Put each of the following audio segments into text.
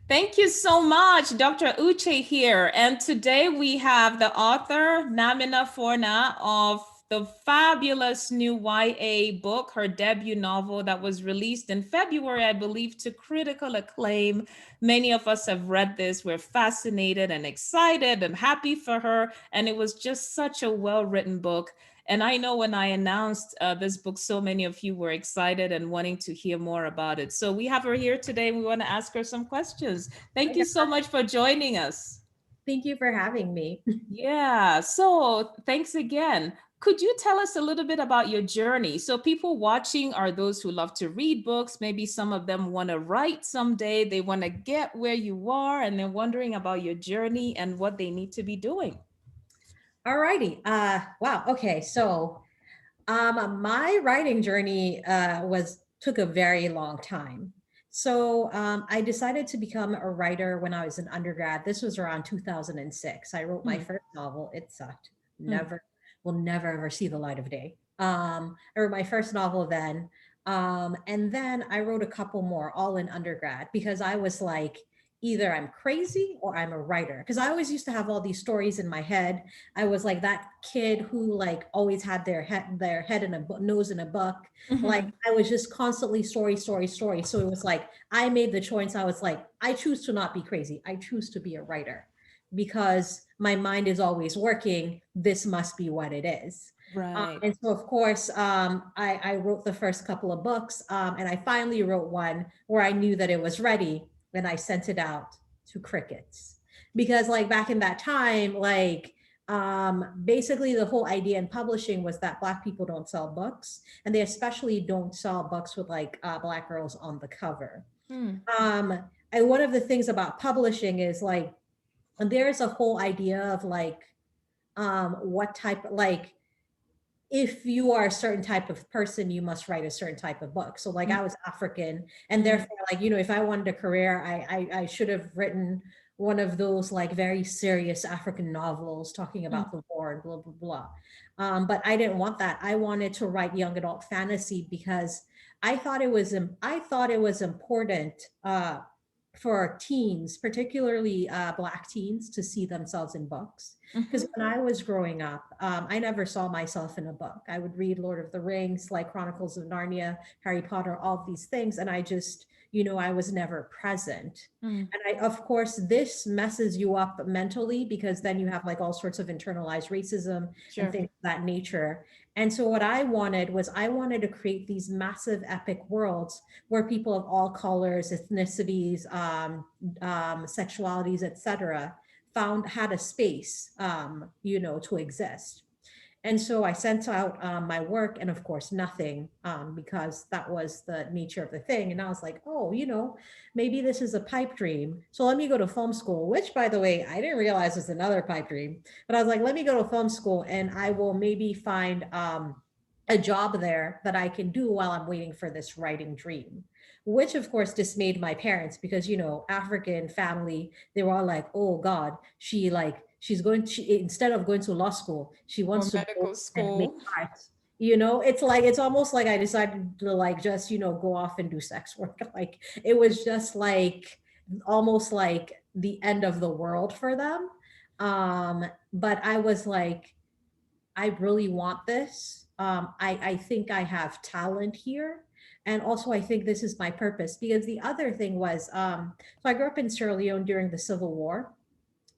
Thank you so much, Dr. Uche here. And today we have the author, Namina Forna, of the fabulous new YA book, her debut novel that was released in February, I believe, to critical acclaim. Many of us have read this. We're fascinated and excited and happy for her. And it was just such a well-written book. And I know when I announced this book, so many of you were excited and wanting to hear more about it. So we have her here today. We want to ask her some questions. Thank you so much for joining us. Thank you for having me. Yeah, so thanks again. Could you tell us a little bit about your journey? So, people watching are those who love to read books. Maybe some of them want to write someday. They want to get where you are, and they're wondering about your journey and what they need to be doing. Alrighty. Wow. Okay. My writing journey was took a very long time. I decided to become a writer when I was an undergrad. This was around 2006. I wrote my Hmm. first novel. It sucked. Hmm. Never, will never ever see the light of day. I wrote my first novel then. And then I wrote a couple more, all in undergrad, because I was like, either I'm crazy or I'm a writer. Because I always used to have all these stories in my head. I was like that kid who like always had their head in a nose in a book. Like Hmm. I was just constantly story, story, story. So it was like I made the choice. I was like, I choose to not be crazy. I choose to be a writer because my mind is always working. This must be what it is. Right. And so, of course, I wrote the first couple of books, and I finally wrote one where I knew that it was ready, and I sent it out to crickets because like back in that time basically the whole idea in publishing was that black people don't sell books, and they especially don't sell books with like black girls on the cover. Hmm. um and one of the things about publishing is like there's a whole idea of like what type, like if you are a certain type of person, you must write a certain type of book. So like I was African, and Hmm. therefore like, if I wanted a career, I should have written one of those like very serious African novels talking about the war and blah blah blah. But I didn't want that. I wanted to write young adult fantasy because I thought it was important for teens, particularly black teens, to see themselves in books. Because Hmm. when I was growing up, I never saw myself in a book. I would read Lord of the Rings, like Chronicles of Narnia, Harry Potter, all of these things, and I just, I was never present. Hmm. And of course, this messes you up mentally because then you have like all sorts of internalized racism and Sure. things of that nature. And so what I wanted was I wanted to create these massive epic worlds where people of all colors, ethnicities, sexualities, etc., found had a space, to exist. And so I sent out my work, and of course, nothing, because that was the nature of the thing. And I was like, oh, maybe this is a pipe dream. So let me go to film school, which, by the way, I didn't realize was another pipe dream. But I was like, let me go to film school, and I will maybe find a job there that I can do while I'm waiting for this writing dream. Which, of course, dismayed my parents because, African family, they were all like, oh God, instead of going to law school, she Or wants to go medical and make school. art. It's almost like I decided to like just, go off and do sex work. Like it was just like almost like the end of the world for them. But I was like, I really want this. I think I have talent here. And also, I think this is my purpose because the other thing was, so I grew up in Sierra Leone during the Civil War.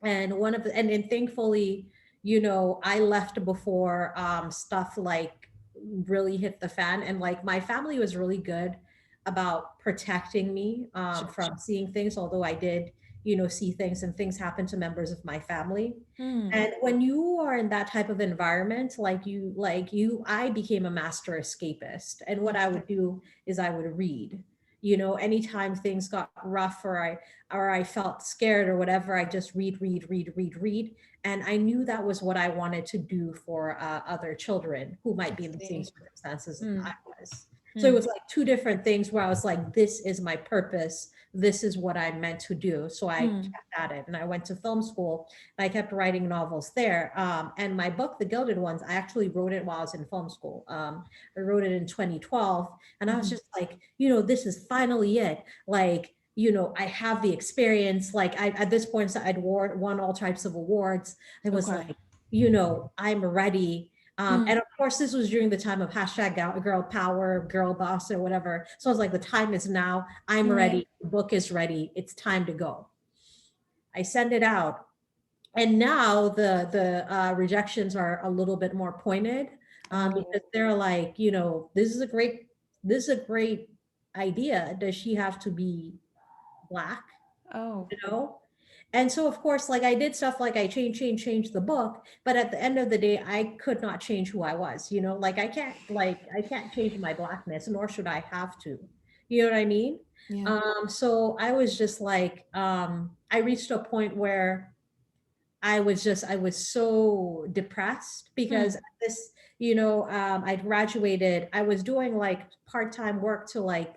And and thankfully, I left before stuff like really hit the fan. And like my family was really good about protecting me Sure. from seeing things, although I did, see things, and things happen to members of my family. Hmm. And when you are in that type of environment, I became a master escapist. And what I would do is I would read. Anytime things got rough or I felt scared or whatever, I just read, read, read, read, read. And I knew that was what I wanted to do for other children who I might be in the same see. circumstances Hmm. I was. So it Hmm. was like two different things where I was like, this is my purpose. This is what I'm meant to do. So I Hmm. kept at it, and I went to film school, and I kept writing novels there. And my book, The Gilded Ones, I actually wrote it while I was in film school. I wrote it in 2012, and I was Hmm. just like, this is finally it. Like I have the experience. Like at this point, I'd won all types of awards. I was Okay. like, I'm ready. And Mm, of course, this was during the time of hashtag girl power, girl boss, or whatever. So I was like, the time is now. I'm right. ready. The book is ready. It's time to go. I send it out, and now the rejections are a little bit more pointed, Oh. because they're like, this is a great idea. Does she have to be black? Oh. you know and so of course, like, I did stuff like I changed the book, but at the end of the day I could not change who I was. Like, I can't change my blackness, nor should I have to. You know what I mean? Yeah. So I was just like, I reached a point where I was so depressed because Mm, I graduated. I was doing like part-time work to like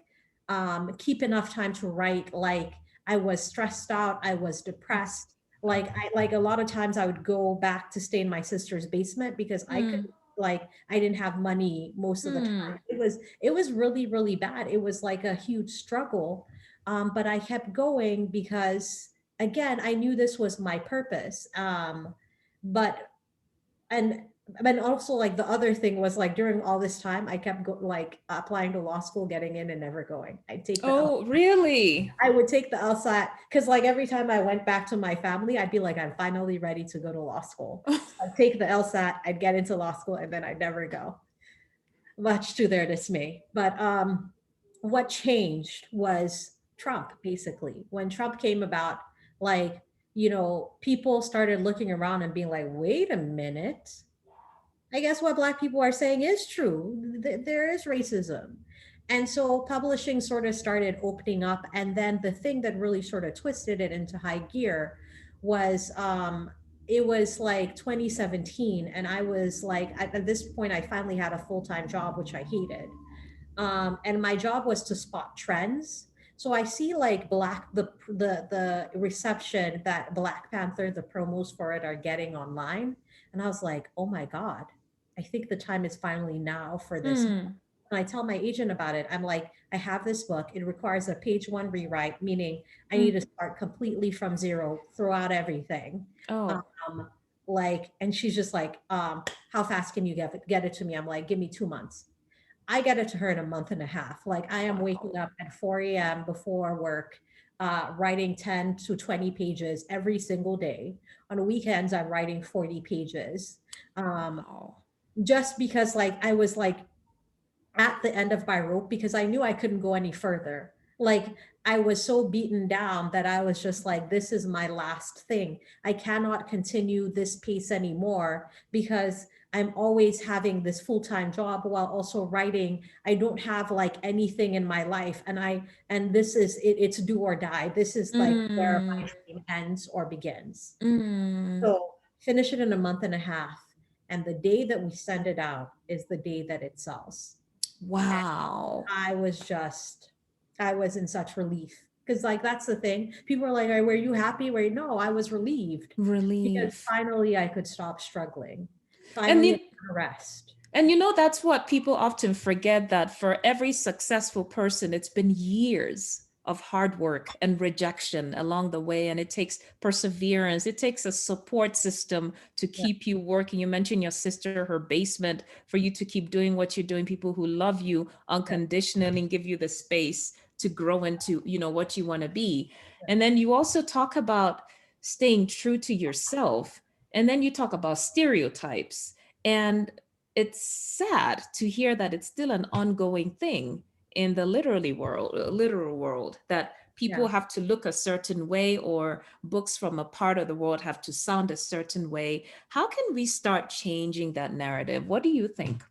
keep enough time to write. Like, I was stressed out, I was depressed. Like a lot of times I would go back to stay in my sister's basement because mm, I didn't have money most of the time. mm. It was really, really bad. It was like a huge struggle. But I kept going because, again, I knew this was my purpose. But and and also, like, the other thing was, like, during all this time I kept like applying to law school, getting in and never going. Oh, really? I would take the LSAT because, like, every time I went back to my family, I'd be like, I'm finally ready to go to law school. So I'd take the LSAT, I'd get into law school, and then I'd never go, much to their dismay. But what changed was Trump, basically. When Trump came about, like, people started looking around and being like, wait a minute. I guess what Black people are saying is true. There is racism. And so publishing sort of started opening up. And then the thing that really sort of twisted it into high gear was, it was like 2017. And I was like, at this point, I finally had a full time job, which I hated. And my job was to spot trends. So I see like the reception that Black Panther, the promos for it, are getting online, and I was like, oh my god, I think the time is finally now for this. Mm. And I tell my agent about it. I'm like, I have this book. It requires a page one rewrite, meaning I need to Mm. start completely from zero, throw out everything. Oh. Um, and she's just like, how fast can you get it to me? I'm like, give me 2 months. I get it to her in a month and a half. Like, I am waking Wow. up at 4 a.m. before work, writing 10 to 20 pages every single day. On weekends, I'm writing 40 pages. Um, Wow. just because, like, I was like at the end of my rope because I knew I couldn't go any further. Like, I was so beaten down that I was just like, this is my last thing. I cannot continue this pace anymore because I'm always having this full-time job while also writing. I don't have like anything in my life. And this is it, it's do or die. This is like where Mm. my dream ends or begins. Mm. So finish it in a month and a half. And the day that we send it out is the day that it sells. Wow. I was just, I was in such relief. Because, like, that's the thing. People are like, were you happy? Were you? No, I was relieved because Relief. finally I could stop struggling. And Finally, I you could rest. and you know that's what people often forget, that for every successful person, it's been years of hard work and rejection along the way, and it takes perseverance. It takes a support system to Yeah. keep you working. You mentioned your sister, her basement, for you to keep doing what you're doing, people who love you Yeah. unconditionally and give you the space to grow into, what you want to be. Yeah. And then you also talk about staying true to yourself. And then you talk about stereotypes. And it's sad to hear that it's still an ongoing thing in the literal world, that people Yeah. have to look a certain way, or books from a part of the world have to sound a certain way. How can we start changing that narrative? What do you think?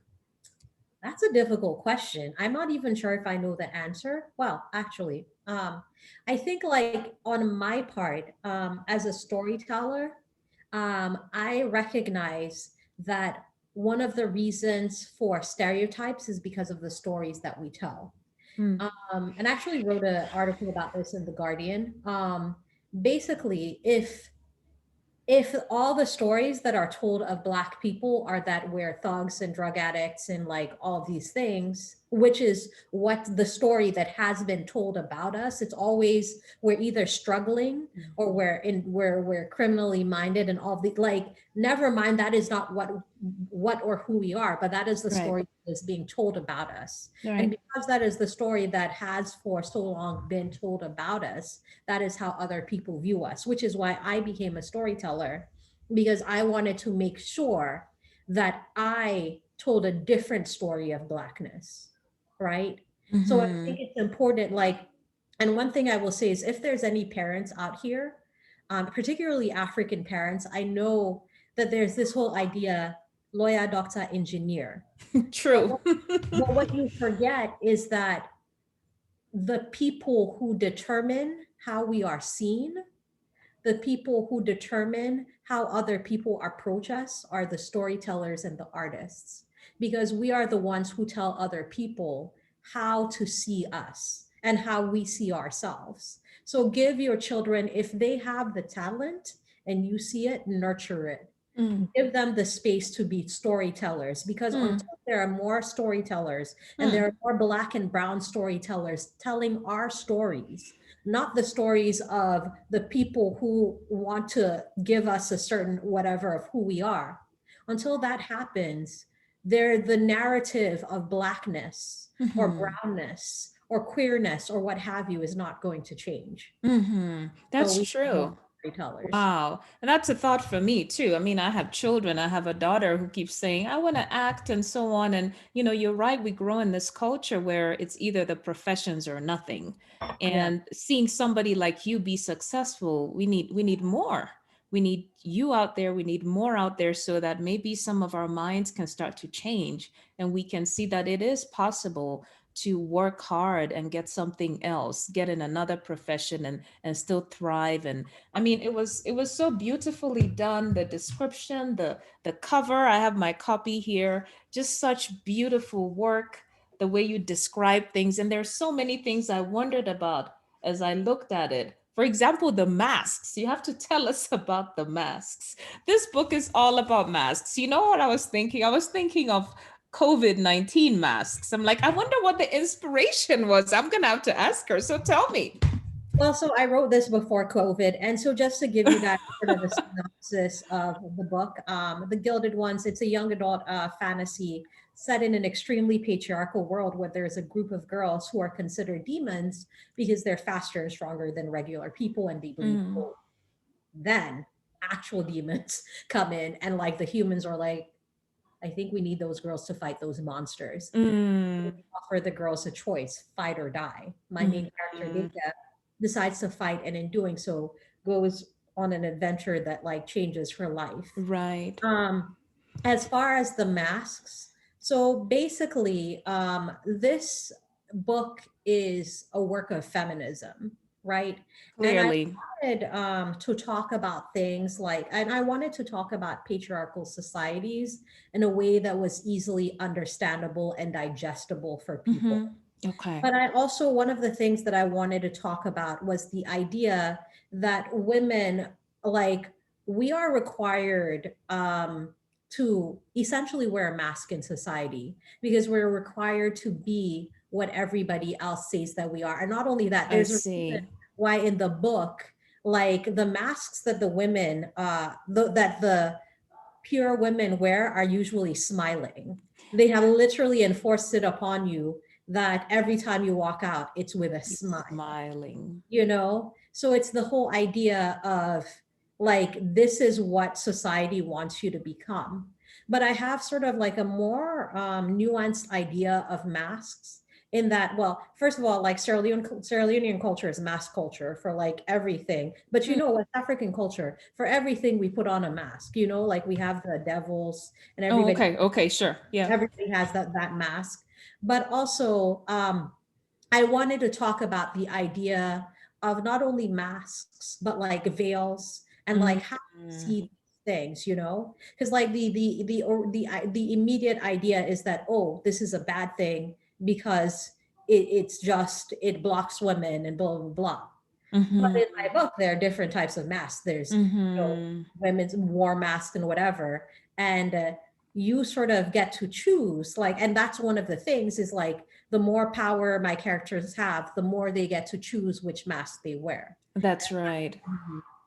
That's a difficult question. I'm not even sure if I know the answer. Well, actually, I think, like, on my part, as a storyteller, I recognize that one of the reasons for stereotypes is because of the stories that we tell. Hmm. And I actually wrote an article about this in The Guardian. Basically, if all the stories that are told of Black people are that we're thugs and drug addicts and like all of these things, which is what the story that has been told about us. It's always we're either struggling or we're criminally minded and all the like. Never mind, that is not what or who we are, but that is the Right. story that is being told about us. And Right. because that is the story that has for so long been told about us, that is how other people view us, which is why I became a storyteller, because I wanted to make sure that I told a different story of Blackness, right? So I think it's important, like, and one thing I will say is if there's any parents out here, particularly African parents, I know that there's this whole idea, lawyer, doctor, engineer. True. But what you forget is that the people who determine how we are seen, the people who determine how other people approach us are the storytellers and the artists, because we are the ones who tell other people how to see us and how we see ourselves. So give your children, if they have the talent and you see it, nurture it. Give them the space to be storytellers, because until there are more storytellers and there are more Black and brown storytellers telling our stories, not the stories of the people who want to give us a certain whatever of who we are. Until that happens, the narrative of Blackness or brownness or queerness or what have you is not going to change. So That's we need true. more storytellers. Wow. And that's a thought for me too. I mean, I have children. I have a daughter who keeps saying, I want to act and so on. And, you know, you're right. We grow in this culture where it's either the professions or nothing. Yeah. And seeing somebody like you be successful, we need more. We need you out there. We need more out there so that maybe some of our minds can start to change and we can see that it is possible to work hard and get something else, get in another profession and still thrive. And I mean, it was so beautifully done. The description, the cover. I have my copy here. Just such beautiful work. The way you describe things, and there's so many things I wondered about as I looked at it. For example, the masks. You have to tell us about the masks. This book is all about masks. You know what I was thinking? I was thinking of COVID-19 masks. I'm like, I wonder what the inspiration was. I'm gonna have to ask her. So tell me. Well, so I wrote this before COVID. And so just to give you guys sort of a synopsis of the book, The Gilded Ones, it's a young adult fantasy set in an extremely patriarchal world where there's a group of girls who are considered demons because they're faster and stronger than regular people. And they believe, oh, then actual demons come in and like the humans are like, I think we need those girls to fight those monsters. Offer the girls a choice, fight or die. My main character, Deja, decides to fight, and in doing so goes on an adventure that like changes her life. Right. As far as the masks, so basically this book is a work of feminism, right? And I Clearly. wanted to talk about things like, and I wanted to talk about patriarchal societies in a way that was easily understandable and digestible for people. Okay. But I also, one of the things that I wanted to talk about was the idea that women, like, we are required to essentially wear a mask in society because we're required to be what everybody else says that we are. And not only that, I there's a see. reason why in the book, like the masks that the women, that the pure women wear are usually smiling. They have literally enforced it upon you that every time you walk out, it's with a smile, Smiling. you know? So it's the whole idea of like, this is what society wants you to become. But I have sort of like a more nuanced idea of masks in that, well, first of all, like Sierra Leonean culture is mask culture for like everything. But you know, West African culture, for everything we put on a mask, you know, like we have the devils and Oh, everybody, okay, sure. Yeah. everybody has that mask. But also, I wanted to talk about the idea of not only masks, but like veils and like how we see things, you know? Because like the immediate idea is that, oh, this is a bad thing because it's just it blocks women and blah blah blah. But in my book, there are different types of masks. There's, you know, women's war masks and whatever. And you sort of get to choose, like, and that's one of the things is like the more power my characters have, the more they get to choose which mask they wear. That's right.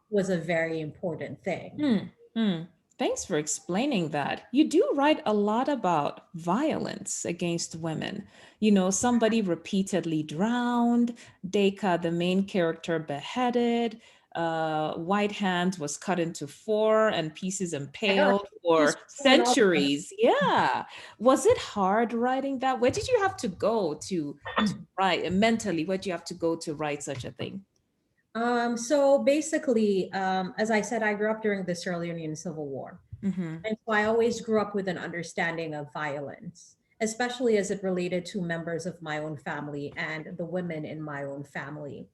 Was a very important thing. Hmm. Hmm. Thanks for explaining that. You do write a lot about violence against women. You know, somebody repeatedly drowned, Deka, the main character, beheaded, White Hand was cut into four and pieces My God, impaled just for going all the centuries. Yeah. Was it hard writing that? Where did you have to go to write mentally? Where did you have to go to write such a thing? So basically, as I said, I grew up during the Sierra Leonean Civil War. Mm-hmm. And so I always grew up with an understanding of violence, especially as it related to members of my own family and the women in my own family.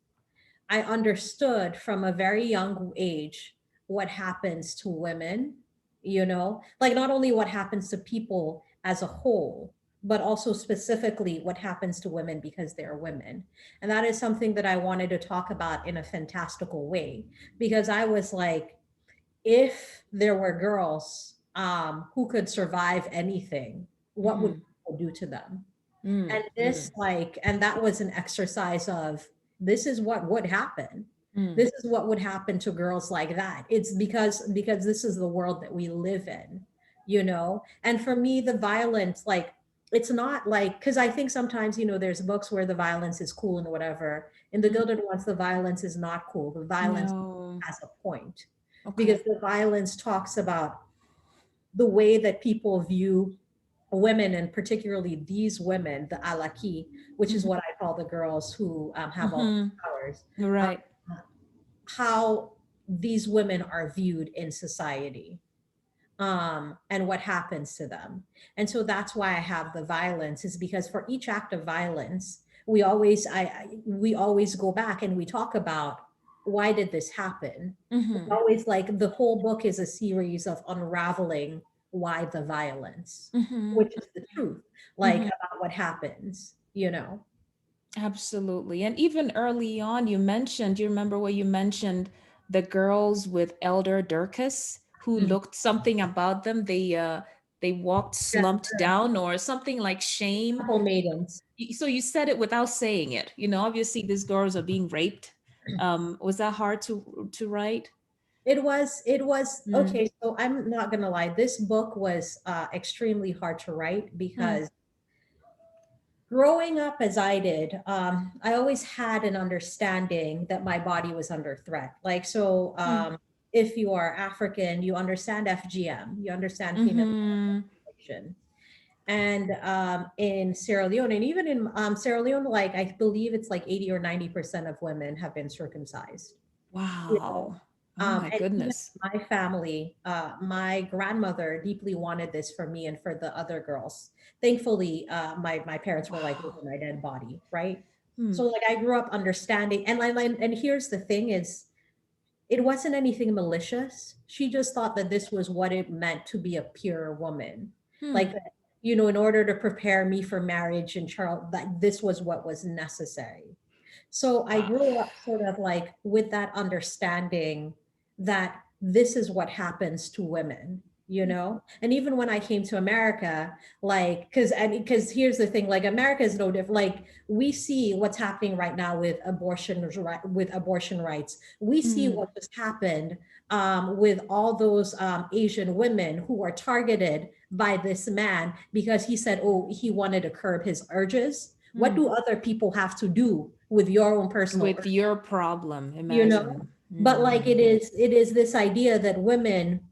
I understood from a very young age what happens to women, like not only what happens to people as a whole, but also specifically what happens to women because they're women. And that is something that I wanted to talk about in a fantastical way because I was like, if there were girls who could survive anything, what would Mm-hmm. people do to them? And Mm-hmm. and that was an exercise of this is what would happen. Mm-hmm. This is what would happen to girls like that. It's because this is the world that we live in. And for me, the violence, like, it's not like, because I think sometimes, there's books where the violence is cool and whatever. In the Gilded Ones, the violence is not cool. The violence No. has a point because Okay. the violence talks about the way that people view women, and particularly these women, the alaki, which is Mm-hmm. what I call the girls who have all Mm-hmm. these powers, uh, Right. how these women are viewed in society, and what happens to them. And so that's why I have the violence, is because for each act of violence, we always go back and we talk about why did this happen. We Mm-hmm. always, like, the whole book is a series of unraveling why the violence, Mm-hmm. which is the truth, like Mm-hmm. about what happens. Absolutely. And even early on, you remember where you mentioned the girls with Elder Durkis who Mhm. looked something about them. They walked Yeah, slumped down or something like shame. couple maidens. So you said it without saying it. You know, obviously these girls are being raped. Was that hard to write? It was Mm. okay. So I'm not gonna lie, this book was extremely hard to write Mm. because growing up as I did, I always had an understanding that my body was under threat. Like, so Mm. if you are African, you understand FGM, you understand female Mm-hmm. mutilation. And in Sierra Leone, and even in Sierra Leone, like, I believe it's like 80 or 90% of women have been circumcised. You know, Wow. Oh my and even goodness. my family, my grandmother deeply wanted this for me and for the other girls. Thankfully, my parents were like, Wow. "Look at my dead body," right? Hmm. So, like, I grew up understanding, and here's the thing: is it wasn't anything malicious. She just thought that this was what it meant to be a pure woman, like Hmm. that. In order to prepare me for marriage and Charles, that this was what was necessary. So I Wow. grew up sort of like with that understanding that this is what happens to women. And even when I came to America, like, because here's the thing, like, America is no different. Like, we see what's happening right now with abortion rights. We see Hmm. what just happened with all those Asian women who are targeted by this man because he said, oh, he wanted to curb his urges. What Hmm. do other people have to do with your own personal With urge, your problem, you know? imagine. But like, Hmm. it is this idea that women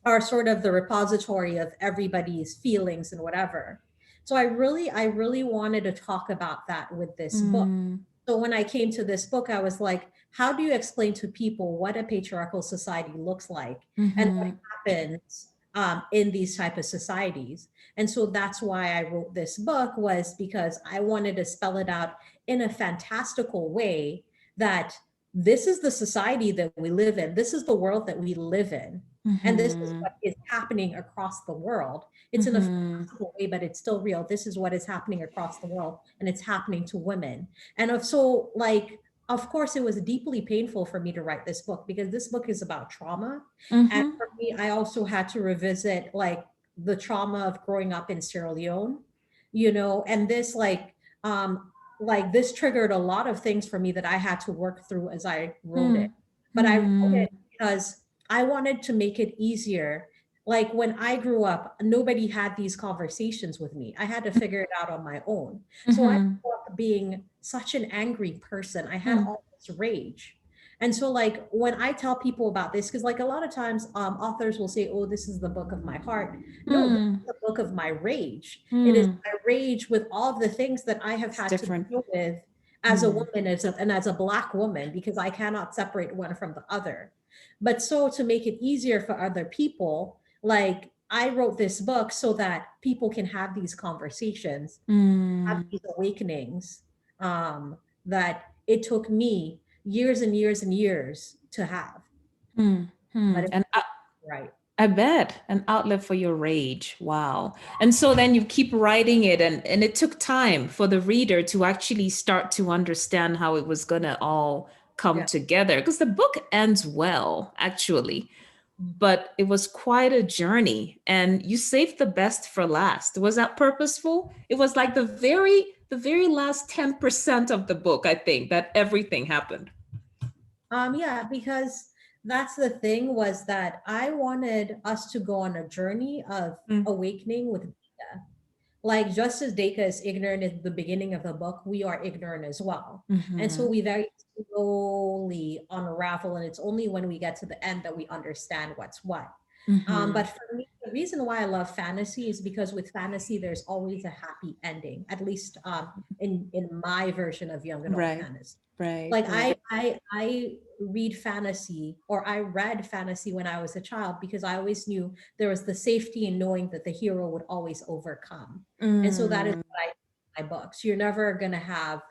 are sort of the repository of everybody's feelings and whatever. So I really wanted to talk about that with this book. Hmm. So when I came to this book, I was like, how do you explain to people what a patriarchal society looks like and what Hmm. happens in these type of societies? And so that's why I wrote this book, was because I wanted to spell it out in a fantastical way that this is the society that we live in. This is the world that we live in. And this is Hmm. what is happening across the world. It's in a Hmm. fantastical way, but it's still real. This is what is happening across the world, and it's happening to women. And so, like, of course, it was deeply painful for me to write this book because this book is about trauma. And Hmm. for me, I also had to revisit, like, the trauma of growing up in Sierra Leone, and this, like, like this triggered a lot of things for me that I had to work through as I wrote Hmm. it. But I wrote Hmm. it because I wanted to make it easier. Like when I grew up, nobody had these conversations with me. I had to figure it out on my own. So I Hmm. grew up being such an angry person. I had Hmm. all this rage. And so like when I tell people about this, because like a lot of times authors will say, oh, this is the book of my heart. No, this Hmm. is the book of my rage. It is Hmm. my rage with all of the things that I have It's had to different. deal with as a Hmm. woman and as a Black woman, because I cannot separate one from the other. But so to make it easier for other people, like I wrote this book so that people can have these conversations, have Hmm. these awakenings, that it took me years and years and years to have. Hmm. Hmm. But it And was right. I bet an outlet for your rage. Wow. And so then you keep writing it, and it took time for the reader to actually start to understand how it was going to all come Yeah. together, because the book ends well, actually, but it was quite a journey, and you saved the best for last. Was that purposeful? It was like the very last 10% of the book, I think, that everything happened. Yeah, because that's the thing was that I wanted us to go on a journey of Mm. awakening with Data. Like just as Data is ignorant at the beginning of the book, we are ignorant as well. And so Mhm. we very slowly unravel, and it's only when we get to the end that we understand what's what. But Mhm. for me, the reason why I love fantasy is because with fantasy, there's always a happy ending, at least in my version of young adult Right. fantasy. Right. Like Right. I read fantasy, or I read fantasy when I was a child, because I always knew there was the safety in knowing that the hero would always overcome. And so that is Mm. what I my books. You're never gonna have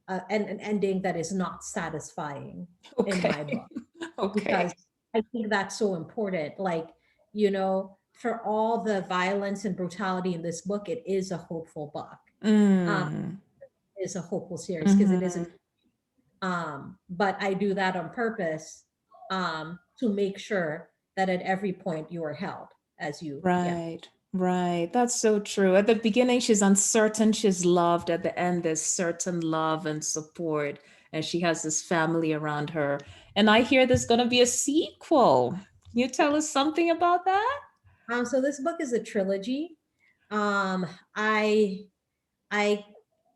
an ending that is not satisfying in my Okay. book, because Okay. I think that's so important. Like, for all the violence and brutality in this book, it is a hopeful book. Um, Mm. it is a hopeful series because it isn't. Mhm. But I do that on purpose, to make sure that at every point you are held as you, yeah. Right. Right. That's so true. At the beginning, she's uncertain. She's loved. At the end, there's certain love and support. And she has this family around her. And I hear there's going to be a sequel. Can you tell us something about that? So this book is a trilogy. Um, I I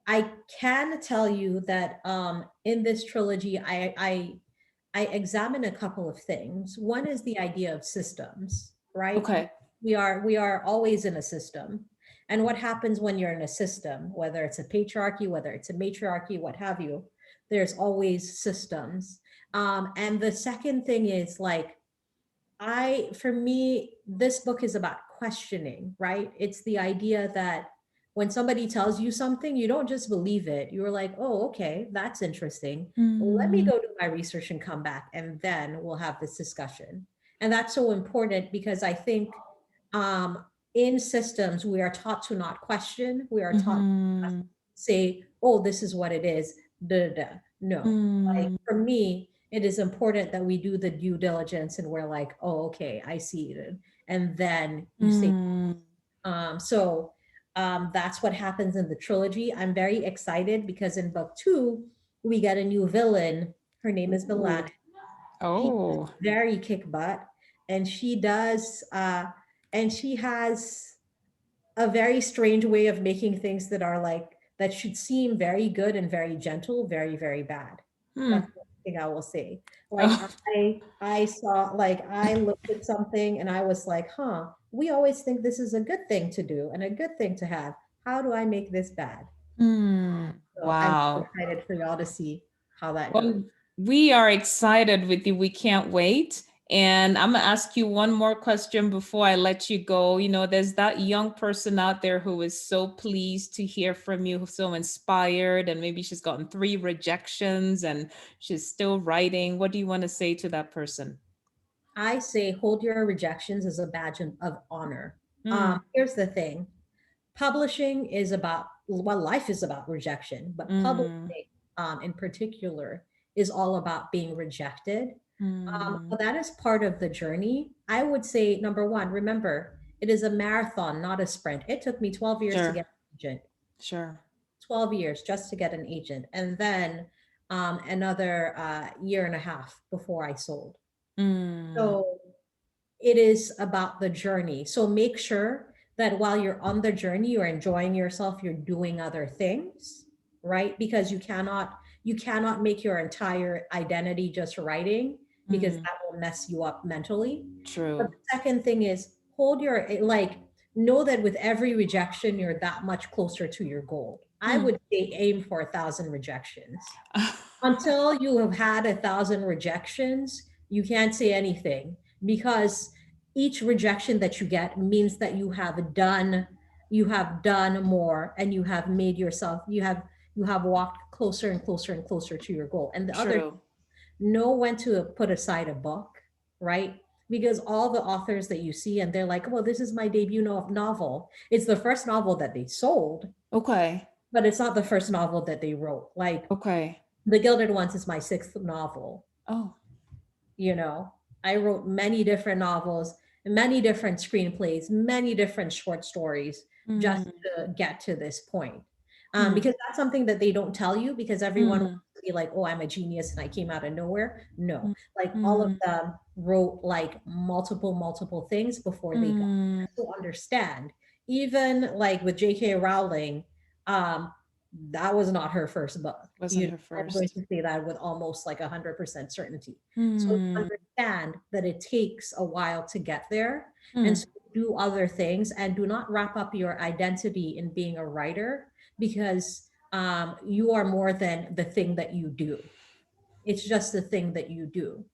I can tell you that in this trilogy, I examine a couple of things. One is the idea of systems, right? Okay. We are always in a system. And what happens when you're in a system, whether it's a patriarchy, whether it's a matriarchy, what have you, there's always systems. And the second thing is like for me, this book is about questioning, right? It's the idea that when somebody tells you something, you don't just believe it. You're like, oh, okay, that's interesting. Let me Mm. go do my research and come back, and then we'll have this discussion. And that's so important because I think in systems, we are taught to not question. We are taught to Mhm. say, oh, this is what it is. Da, da, da. No, like Mm. for me, it is important that we do the due diligence and we're like, oh, okay, I see it. And then you say, Mm. so that's what happens in the trilogy. I'm very excited because in book two, we get a new villain. Her name is Ooh. Milan. She is Oh. very kick butt, and she has a very strange way of making things that are like that should seem very good and very gentle, very, very bad. Hmm. That's the thing I will say. Like Oh. I saw, like I looked at something and I was like, huh, we always think this is a good thing to do and a good thing to have. How do I make this bad? Hmm. So I'm Wow. excited for y'all to see how that goes. Well, we are excited with you. We can't wait. And I'm gonna ask you one more question before I let you go. There's that young person out there who is so pleased to hear from you, who's so inspired, and maybe she's gotten 3 rejections and she's still writing. What do you want to say to that person? I say hold your rejections as a badge of honor. Mm. Here's the thing. Publishing is about, well, life is about rejection, but Mm. publishing in particular is all about being rejected. Mm. But that is part of the journey. I would say, number one, remember, it is a marathon, not a sprint. It took me 12 years to Sure. get an agent. Sure. 12 years just to get an agent, and then another year and a half before I sold. So it is about the journey. So make sure that while you're on the journey, you're enjoying yourself, you're doing other things, right? Because you cannot make your entire identity just writing, because that will mess you up mentally. But True. the second thing is hold your, like, know that with every rejection, you're that much closer to your goal. I would say aim for 1,000 rejections. Until you have had 1,000 rejections, you can't say anything, because each rejection that you get means that you have done more, and you have made yourself, you have walked closer and closer and closer to your goal. And the other, True. know when to put aside a book, right? Because all the authors that you see and they're like, well, this is my debut novel. It's the first novel that they sold, Okay. but it's not the first novel that they wrote. Like Okay. The Gilded Ones is my 6th novel. Oh. You know, I wrote many different novels, many different screenplays, many different short stories just to get to this point. Because that's something that they don't tell you, because everyone wants to be like, oh, I'm a genius and I came out of nowhere. No, like all of them wrote like multiple things before they got to understand. Even like with J.K. Rowling, that was not her first book. Wasn't her I'm first. going to say that with almost like 100% certainty. So understand that it takes a while to get there, and so do other things, and do not wrap up your identity in being a writer, because you are more than the thing that you do. It's just the thing that you do.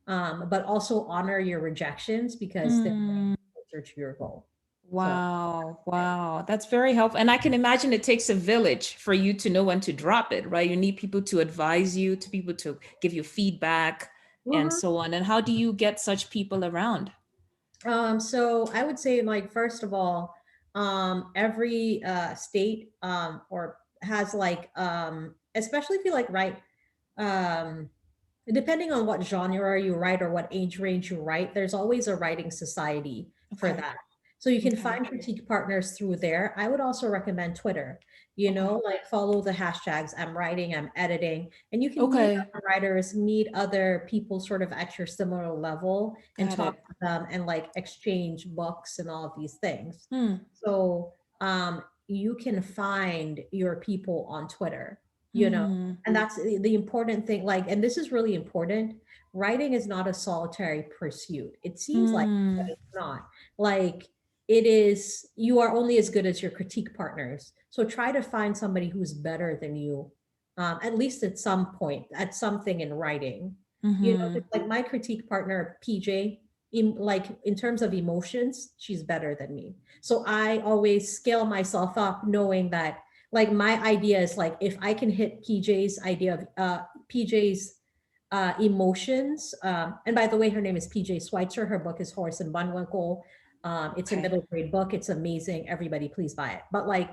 But also honor your rejections, because they're closer to your goal. Wow. Wow. That's very helpful. And I can imagine it takes a village for you to know when to drop it, right? You need people to advise you, to people to give you feedback and so on. And how do you get such people around? So I would say, like, first of all, every state or has like especially if you like write um depending on what genre you write or what age range you write, there's always a writing society for Okay. that. So you can Okay. find critique partners through there. I would also recommend Twitter, like follow the hashtags, I'm writing, I'm editing, and you can meet Okay. other writers, meet other people sort of at your similar level, and Got talk it. to them, and like exchange books and all of these things. Hmm. So you can find your people on Twitter, and that's the important thing. Like, and this is really important. Writing is not a solitary pursuit. It seems like, but it's not. Like, it is, you are only as good as your critique partners. So try to find somebody who's better than you, at least at some point, at something in writing. Like my critique partner, PJ, in terms of emotions, she's better than me. So I always scale myself up, knowing that, like, my idea is like, if I can hit PJ's idea of PJ's emotions. And by the way, her name is PJ Schweitzer. Her book is Horace and Bullwinkle. It's a middle grade book. It's amazing. Everybody, please buy it. But like,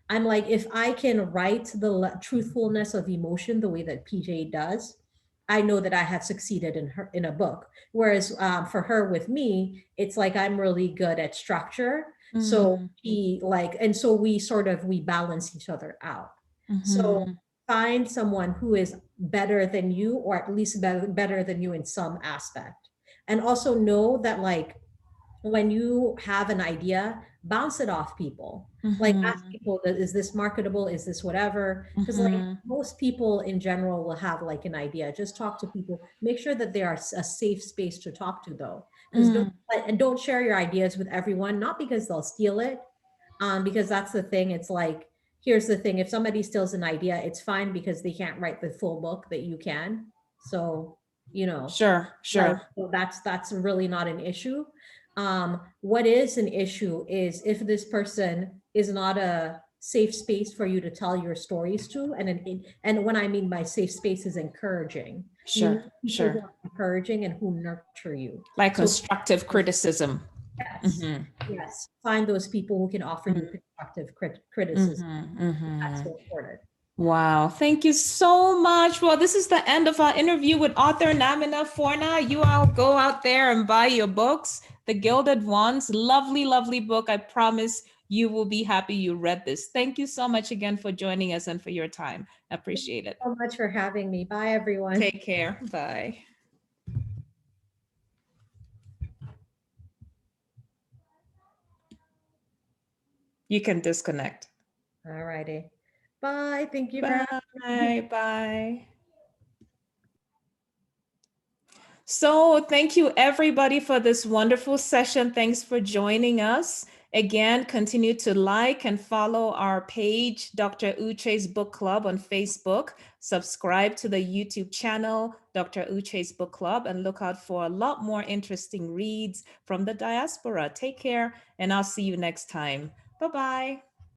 I'm like, if I can write the truthfulness of emotion the way that PJ does, I know that I have succeeded in a book. Whereas for her, with me, it's like I'm really good at structure. So and so we balance each other out. So find someone who is better than you, or at least better than you in some aspect. And also know that, like, when you have an idea, bounce it off people. Like, ask people, is this marketable? Is this whatever? Because like most people in general will have like an idea. Just talk to people. Make sure that they are a safe space to talk to, though. Because don't share your ideas with everyone, not because they'll steal it. Because that's the thing. It's like, here's the thing. If somebody steals an idea, it's fine, because they can't write the full book that you can. So, Sure. like, so that's really not an issue. What is an issue is if this person is not a safe space for you to tell your stories to, and when I mean by safe space is encouraging. You need people who are encouraging and who nurture you. Like constructive criticism. Yes. Find those people who can offer you constructive criticism. That's so important. Wow. Thank you so much. Well, this is the end of our interview with author Namina Forna. You all go out there and buy your books, The Gilded Ones. Lovely, lovely book. I promise you will be happy you read this. Thank you so much again for joining us and for your time. I appreciate it. So much for having me. Bye, everyone. Take care. Bye. You can disconnect. All righty. Bye. Thank you for having me. Bye. Bye. So thank you everybody for this wonderful session. Thanks for joining us. Again, continue to like and follow our page, Dr. Uche's Book Club on Facebook. Subscribe to the YouTube channel, Dr. Uche's Book Club, and look out for a lot more interesting reads from the diaspora. Take care, and I'll see you next time. Bye-bye.